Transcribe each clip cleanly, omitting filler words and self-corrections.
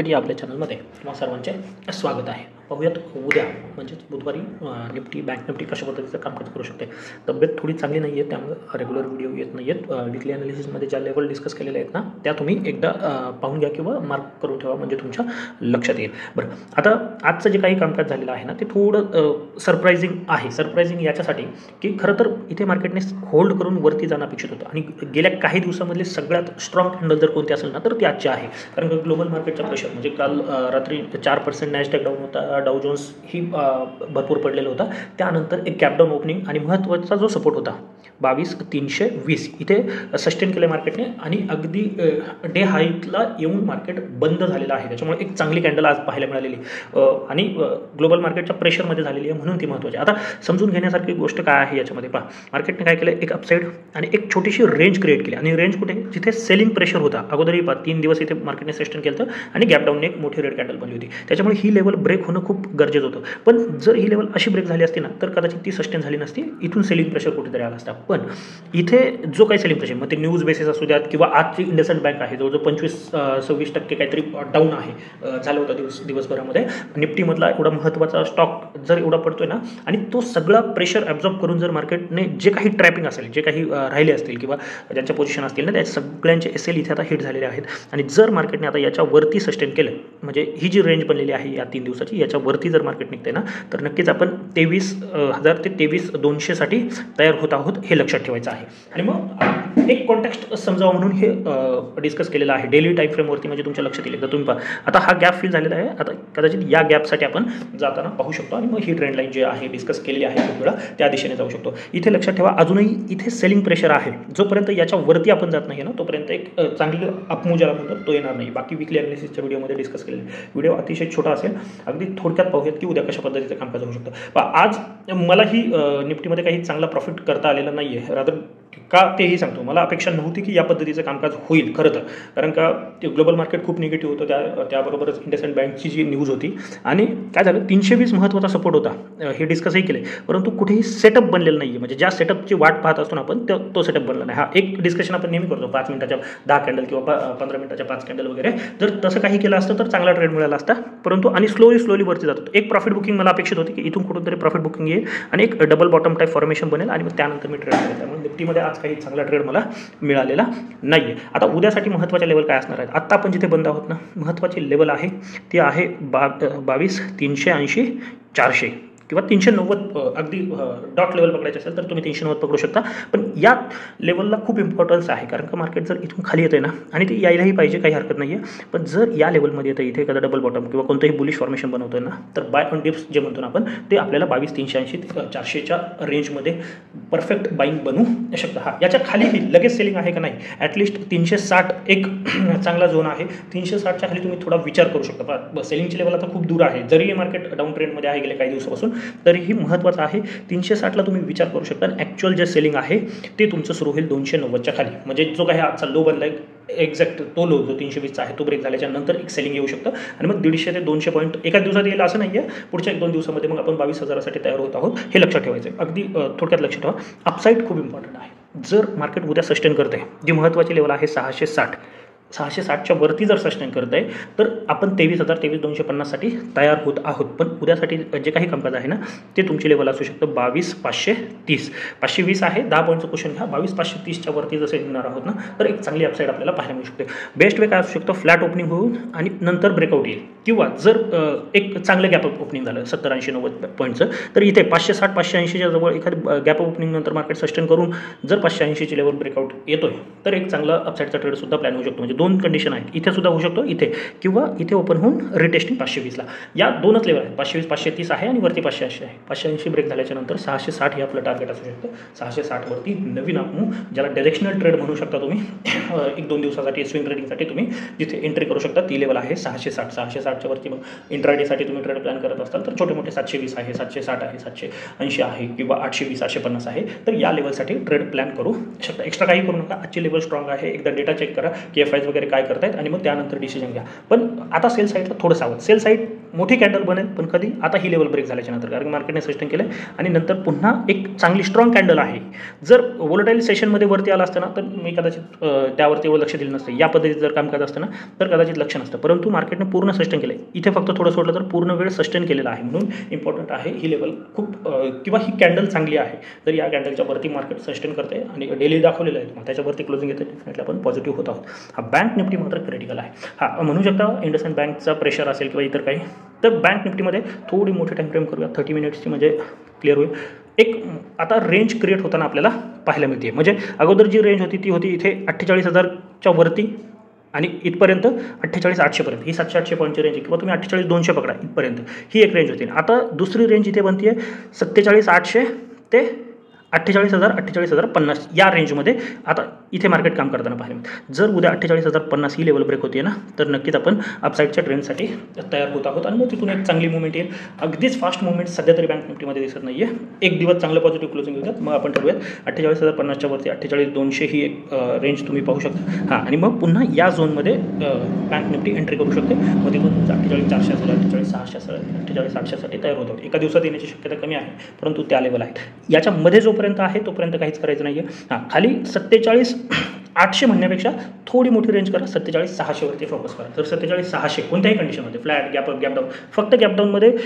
त्यासाठी आपल्या चॅनलमध्ये तुम्हा सर्वांचे स्वागत आहे. पाहूयात उद्या म्हणजेच बुधवारी निफ्टी बँक निफ्टी कशा पद्धतीचं कामकाज करू शकते. तब्येत थोडी चांगली नाही आहे, त्यामुळे रेग्युलर व्हिडिओ येत नाही आहेत. वीकली ॲनालिसिसमध्ये ज्या लेवल डिस्कस केलेल्या आहेत ना, त्या तुम्ही एकदा पाहून घ्या किंवा मार्क करून ठेवा, म्हणजे तुमच्या लक्षात येईल. बरं, आता आजचं जे काही कामकाज झालेलं आहे ना, ते थोडं सरप्रायझिंग आहे. सरप्रायझिंग याच्यासाठी की खरं तर इथे मार्केटने होल्ड करून वरती जाणं अपेक्षित होतं आणि गेल्या काही दिवसामधले सगळ्यात स्ट्रॉंग हँडल जर कोणते असेल ना, तर ते आजचे आहे. कारण ग्लोबल मार्केटचा प्रेशर म्हणजे काल रात्री 4% नॅस्डॅक डाऊन होता, डाऊ जोन्स ही भरपूर पडलेला होता. त्यानंतर एक गॅपडाऊन ओपनिंग आणि महत्त्वाचा जो सपोर्ट होता 22,320 इथे सस्टेन केलं मार्केटने आणि अगदी डे हाईटला येऊन मार्केट बंद झालेलं आहे. त्याच्यामुळे एक चांगली कॅन्डल आज पाहायला मिळालेली आणि ग्लोबल मार्केटच्या प्रेशरमध्ये झालेली आहे, म्हणून ती महत्त्वाची. आता समजून घेण्यासारखी गोष्ट काय आहे याच्यामध्ये पहा. मार्केटने काय केलं, एक अपसाईड आणि एक छोटीशी रेंज क्रिएट केली आणि रेंज कुठे, जिथे सेलिंग प्रेशर होता अगोदरही 3 दिवस इथे मार्केटने सस्टेन केलं आणि गॅपडाऊनने एक मोठी रेड कॅन्डल बनली होती. त्याच्यामुळे ही लेवल ब्रेक होणं खूप गरजेचं होतं. पण जर ही लेवल अशी ब्रेक झाली असती ना, तर कदाचित ती सस्टेन झाली नसती. इथून सेलिंग प्रेशर कुठेतरी आला असता. पण इथे जो काही सेलिंग प्रेशर, मग ते न्यूज बेसिस असू द्यात किंवा आजची इंडसइंड बँक आहे जवळजवळ 25-26% काहीतरी डाऊन आहे झालं होतं दिवसभरामध्ये. निफ्टीमधला एवढा महत्त्वाचा स्टॉक जर एवढा पडतोय ना, आणि तो सगळा प्रेशर ॲब्झॉर्ब करून जर मार्केटने जे काही ट्रॅपिंग असेल, जे काही राहिले असतील किंवा ज्यांच्या पोझिशन असतील ना, त्या सगळ्यांचे एसएल इथे आता हिट झालेले आहेत. आणि जर मार्केटने आता याच्यावरती सस्टेन केलं, म्हणजे ही जी रेंज बनलेली आहे या 3 दिवसाची, याच्यावरती जर मार्केट निघते ना, तर नक्कीच आपण 23,000 ते 23,200 साठी तयार होत आहोत, हे लक्षात ठेवायचं आहे. आणि मग एक कॉन्टेक्स्ट समजावं म्हणून हे डिस्कस केलेलं आहे डेली टाईम फ्रेमवरती, म्हणजे तुमच्या लक्षात येईल. एकदा तुम्ही पहा, आता हा गॅप फिल झालेला आहे. आता कदाचित या गॅपसाठी आपण जाताना पाहू शकतो आणि मग ही ट्रेंड लाईन जी आहे डिस्कस केलेली आहे खूप वेळा, त्या दिशेने जाऊ शकतो. इथे लक्षात ठेवा, अजूनही इथे सेलिंग प्रेशर आहे. जोपर्यंत याच्यावरती आपण जात नाही ना, तोपर्यंत एक चांगलं अपमूव ज्याला म्हणतात तो येणार नाही. बाकी वीकली ॲनालिसिसच्या व्हिडिओमध्ये डिस्कस केलेले व्हिडिओ अतिशय छोटा असेल. अगदी थोडक्यात पाहूयात की उद्या कशा पद्धतीचं कामकाज होऊ शकतं. आज मलाही निफ्टीमध्ये काही चांगला प्रॉफिट करता आलेला नाही आहे. रादर का तेही सांगतो, मला अपेक्षा नव्हती की या पद्धतीचं कामकाज होईल खरं तर. कारण का ते ग्लोबल मार्केट खूप निगेटिव्ह होतं, त्याबरोबरच इंडसइंड बँकची जी न्यूज होती आणि काय झालं, 320 महत्त्वाचा सपोर्ट होता, हे डिस्कसही केले. परंतु कुठेही सेटअप बनलेलं नाही आहे. म्हणजे ज्या सेटअपची वाट पाहत असतो ना आपण, तो सेटअप बनला नाही. हा एक डिस्कशन आपण नेहमी करतो, 5 मिनिटाच्या 10 कॅन्डल किंवा 15 मिनिटाच्या 5 कॅन्डल वगैरे. जर तसं काही केलं असतं तर चांगला ट्रेड मिळाला असता. परंतु आणि स्लोली वरती जात होतं. एक प्रॉफिट बुकिंग मला अपेक्षित होती की इथून कुठून तरी प्रॉफिट बुकिंग येईल आणि एक डबल बॉटम टाईप फॉर्मेशन बनेल आणि मग त्यानंतर मी ट्रेड करेल. त्यामुळे निफ्टीमध्ये आज काही चांगला ट्रेड मला मिळालेला नाही आहे. आता उद्यासाठी महत्त्वाच्या लेवल काय असणार आहेत, आत्ता आपण जिथे बंद आहोत ना, महत्त्वाची लेवल आहे ती आहे 22,380 400 किंवा 390. अगदी डॉट लेवल पकडायचे असेल तर तुम्ही 390 पकडू शकता. पण या लेवलला खूप इम्पॉर्टन्स आहे, कारण का मार्केट जर इथून खाली येते ना, आणि ते यायलाही पाहिजे, काही हरकत नाही आहे. पण जर या लेवलमध्ये येतं, इथे एखादा डबल बॉटम किंवा कोणतंही बुलिश फॉर्मेशन बनवतोय ना, तर बाय ऑन डिप्स जे म्हणतो ना आपण, ते आपल्याला 22,380 ते 400च्या रेंजमध्ये परफेक्ट बाईंग बनवू शकतं. हा याच्या खालीही लगेच सेलिंग आहे का नाही, ॲटलिस्ट 360 एक चांगला झोन आहे. 360च्या खाली तुम्ही थोडा विचार करू शकता. सेलिंगची लेवल आता खूप दूर आहे, जरी मार्केट डाऊन ट्रेंडमध्ये आहे गेले काही दिवसापासून, तरीही महत्त्वाचं आहे. 360ला तुम्ही विचार करू शकता. ॲक्च्युअल जे सेलिंग आहे ते तुमचं सुरू होईल 290च्या खाली. म्हणजे जो काही आजचा लो बनला आहे, एक्झॅक्ट तो लो जो 320चा आहे, तो ब्रेक झाल्याच्या नंतर एक सेलिंग येऊ शकतं आणि मग 150 ते 200 पॉईंट एका दिवसात येईल असं नाही आहे. पुढच्या 1-2 दिवसामध्ये मग आपण 22,000साठी तयार होत आहोत, हे लक्षात ठेवायचं आहे. अगदी थोडक्यात लक्षात ठेवा, अपसाईड खूप इम्पॉर्टंट आहे. जर मार्केट उद्या सस्टेन करते, जी महत्त्वाची लेवल आहे 660च्या वरती जर सस्टेन करत आहे, तर आपण 23,250 साठी तयार होत आहोत. पण उद्यासाठी जे काही कामकाज आहे ना, ते तुमची लेवल असू शकतं 22,530. 520 आहे, 10 पॉईंटचं क्वेश्चन घ्या. 22,530च्या वरती जसे निघणार आहोत ना, तर एक चांगली अपसाईड आपल्याला पाहायला मिळू शकते. बेस्ट वे काय असू शकतं, फ्लॅट ओपनिंग होऊन आणि नंतर ब्रेकआउट येईल, किंवा जर एक चांगलं गॅप ओपनिंग झालं 70-80-90 पॉईंटचं, तर इथे 560-580च्या जवळ एखादी गॅप ओपनिंग नंतर मार्केट सस्टेन करून जर 580ची लेवल ब्रेकआउट येतोय, तर एक चांगला अपसाईडचा ट्रेड सुद्धा प्लॅन होऊ शकतो. म्हणजे 2 कंडिशन आहेत, इथे सुद्धा होऊ शकतो, इथे किंवा इथे ओपन होऊन रिटेस्टिंग 520ला. या 2च लेवल आहेत, 520-530 आहे आणि वरती 580 आहे. 580 ब्रेक झाल्याच्या नंतर 660 हे आपलं टार्गेट असू शकतं. 660 वरती नवीन अपमूव, ज्याला डायरेक्शनल ट्रेड म्हणू शकता तुम्ही, 1-2 दिवसासाठी स्विंग ट्रेडिंगसाठी तुम्ही जिथे एंट्री करू शकता, ती लेवल आहे 660. 660च्या वरती मग इंट्राडेसाठी तुम्ही ट्रेड प्लॅन करत असाल तर छोटे मोठे 720 आहे, 760 आहे, 780 आहे किंवा 820, 850 आहे, तर या लेवलसाठी ट्रेड प्लॅन करू शकता. एक्स्ट्रा काही करू नका. आजची लेवल स्ट्रॉंग आहे. एकदा डेटा चेक करा की एफ आयज वगैरे काय करतायत आणि मग त्यानंतर डिसिजन घ्या. पण आता सेल साईडला थोडं सावध. सेल साईड मोठी कॅन्डल बनेल, पण कधी आता ही लेवल ब्रेक झाल्याच्या नंतर, कारण मार्केटने सस्टेन केलं आणि नंतर पुन्हा एक चांगली स्ट्रॉंग कॅन्डल आहे. जर वोलेटाईल सेशनमध्ये वरती आला असतं ना तर मी कदाचित त्यावरती एवढं लक्ष दिलं नसतं. या पद्धतीत जर काम करत असतं ना तर कदाचित लक्ष नसतं, परंतु मार्केटने पूर्ण सस्टेन केलं. इथे फक्त थोडं सोडलं तर पूर्ण वेळ सस्टेन केलेला आहे, म्हणून इम्पॉर्टंट आहे ही लेवल खूप किंवा ही कॅन्डल चांगली आहे. तर या कॅन्डलच्या वरती मार्केट सस्टेन करते आणि डेली दाखवलेलं आहे, मग त्याच्यावरती क्लोजिंग येतं, डेफिनेटली आपण पॉझिटिव्ह होत आहोत. हा बँक निफ्टी मात्र क्रिटिकल आहे. हा म्हणू शकता इंडसइंड बँकचा प्रेशर असेल किंवा इतर काही. तर बँक निफ्टीमध्ये थोडी मोठी टाईम फ्रेम करूया, 30 मिनिट्सची, म्हणजे क्लिअर होईल. एक आता रेंज क्रिएट होताना आपल्याला पाहायला मिळते. म्हणजे अगोदर जी रेंज होती ती होती इथे 48,000च्या वरती आणि इथपर्यंत 48,800पर्यंत, ही 700-800 पॉईंटची रेंज आहे, किंवा तुम्ही 48,200 पकडा, इथपर्यंत ही एक रेंज होती. आता दुसरी रेंज इथे बनते 47,800 ते 48,000-48,050 या रेंजमध्ये आता इथे मार्केट काम करताना पाहायला मिळतं. जर उद्या 48,050 ही लेवल ब्रेक होती ना तर नक्कीच आपण अपसाईडच्या ट्रेंडसाठी तयार होत आहोत आणि मग तिथून एक चांगली मुवमेंट येईल. अगदीच फास्ट मुवमेंट सध्या तरी बँक निफ्टीमध्ये दिसत नाही आहे. एक दिवस चांगलं पॉझिटिव्ह क्लोजिंग होतात, मग आपण ठरवूयात 48,050च्या वरती 48,200 ही एक रेंज तुम्ही पाहू शकता. हां, आणि मग पुन्हा या झोनमध्ये बँक निफ्टी एंट्री करू शकते. मग तिथून 48,400 असेल, 48,600 असेल, 48,800साठी तयार होत आहोत. एका दिवसात येण्याची शक्यता कमी आहे, परंतु त्या लेवल आहेत. याच्यामध्ये जोपर्यंत आहे तोपर्यंत काहीच करायचं नाही आहे. हां, खाली 47,800 म्हणण्यापेक्षा थोडी मोठी रेंज करा, 47,600वरती फोकस करा. तर 47,600 कोणत्याही कंडिशनमध्ये flat, gap up, gap down, फक्त गॅप डाऊनमध्ये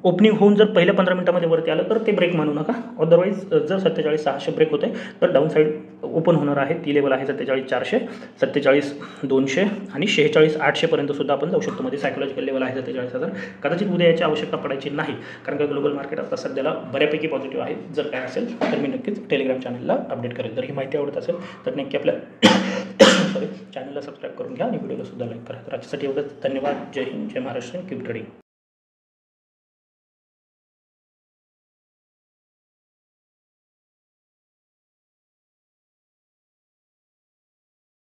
ओपनिंग होऊन जर पहिल्या 15 मिनिटामध्ये वरती आलं तर ते ब्रेक मानू नका. अदरवाईज जर 47,600 ब्रेक होते तर डाऊन साईड ओपन होणार आहे. ती लेवल आहे 47,400, 47,200 आणि 46,800पर्यंत सुद्धा आपण जाऊ शकतो. मध्ये सायकोलॉजिकल लेवल आहे 47,000. कदाचित उद्या याची आवश्यकता पडायची नाही, कारण का ग्लोबल मार्केट आता सध्याला बऱ्यापैकी पॉझिटिव्ह आहे. जर काय असेल तर मी नक्कीच टेलिग्राम चॅनलला अपडेट करेल. जर ही माहिती आवडत असेल तर नक्की आपल्या चॅनलला सबस्क्राईब करून घ्या आणि व्हिडिओला सुद्धा लाईक करा. तर आजसाठी एवढंच. धन्यवाद. जय हिंद, जय महाराष्ट्र. Keep trading.